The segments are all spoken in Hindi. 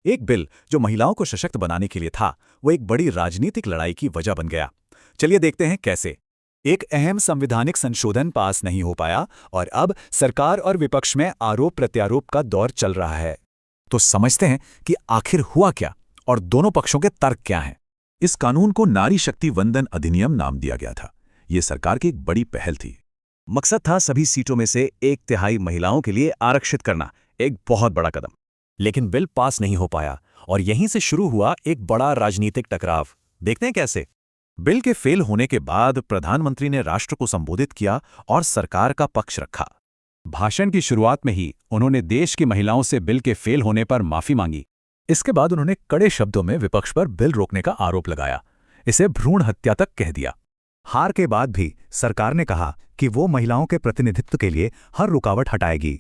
एक बिल जो महिलाओं को सशक्त बनाने के लिए था, वो एक बड़ी राजनीतिक लड़ाई की वजह बन गया। चलिए देखते हैं कैसे। एक अहम संवैधानिक संशोधन पास नहीं हो पाया और अब सरकार और विपक्ष में आरोप प्रत्यारोप का दौर चल रहा है। तो समझते हैं कि आखिर हुआ क्या और दोनों पक्षों के तर्क क्या हैं। इस कानून को नारी शक्ति वंदन अधिनियम नाम दिया गया था। ये सरकार की एक बड़ी पहल थी। मकसद था सभी सीटों में से 1/3 महिलाओं के लिए आरक्षित करना, एक बहुत बड़ा कदम। लेकिन बिल पास नहीं हो पाया और यहीं से शुरू हुआ एक बड़ा राजनीतिक टकराव। देखते हैं कैसे। बिल के फेल होने के बाद प्रधानमंत्री ने राष्ट्र को संबोधित किया और सरकार का पक्ष रखा। भाषण की शुरुआत में ही उन्होंने देश की महिलाओं से बिल के फेल होने पर माफी मांगी। इसके बाद उन्होंने कड़े शब्दों में विपक्ष पर बिल रोकने का आरोप लगाया, इसे भ्रूण हत्या तक कह दिया। हार के बाद भी सरकार ने कहा कि वो महिलाओं के प्रतिनिधित्व के लिए हर रुकावट हटाएगी।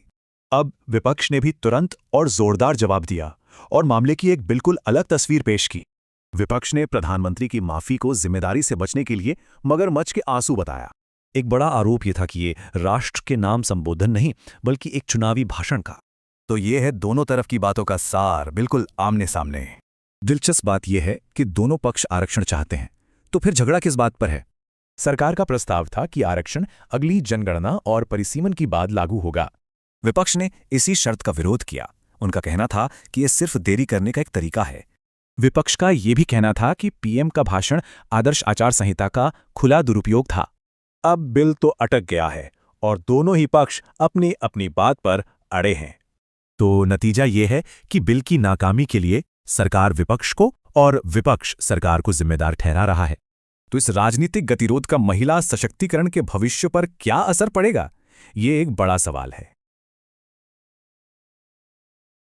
अब विपक्ष ने भी तुरंत और जोरदार जवाब दिया और मामले की एक बिल्कुल अलग तस्वीर पेश की। विपक्ष ने प्रधानमंत्री की माफी को जिम्मेदारी से बचने के लिए मगरमच्छ के आंसू बताया। एक बड़ा आरोप यह था कि ये राष्ट्र के नाम संबोधन नहीं बल्कि एक चुनावी भाषण का। तो ये है दोनों तरफ की बातों का सार, बिल्कुल आमने सामने। दिलचस्प बात यह है कि दोनों पक्ष आरक्षण चाहते हैं, तो फिर झगड़ा किस बात पर है? सरकार का प्रस्ताव था कि आरक्षण अगली जनगणना और परिसीमन की बाद लागू होगा। विपक्ष ने इसी शर्त का विरोध किया। उनका कहना था कि यह सिर्फ देरी करने का एक तरीका है। विपक्ष का यह भी कहना था कि पीएम का भाषण आदर्श आचार संहिता का खुला दुरुपयोग था। अब बिल तो अटक गया है और दोनों ही पक्ष अपनी अपनी बात पर अड़े हैं। तो नतीजा ये है कि बिल की नाकामी के लिए सरकार विपक्ष को और विपक्ष सरकार को जिम्मेदार ठहरा रहा है। तो इस राजनीतिक गतिरोध का महिला सशक्तिकरण के भविष्य पर क्या असर पड़ेगा? ये एक बड़ा सवाल है।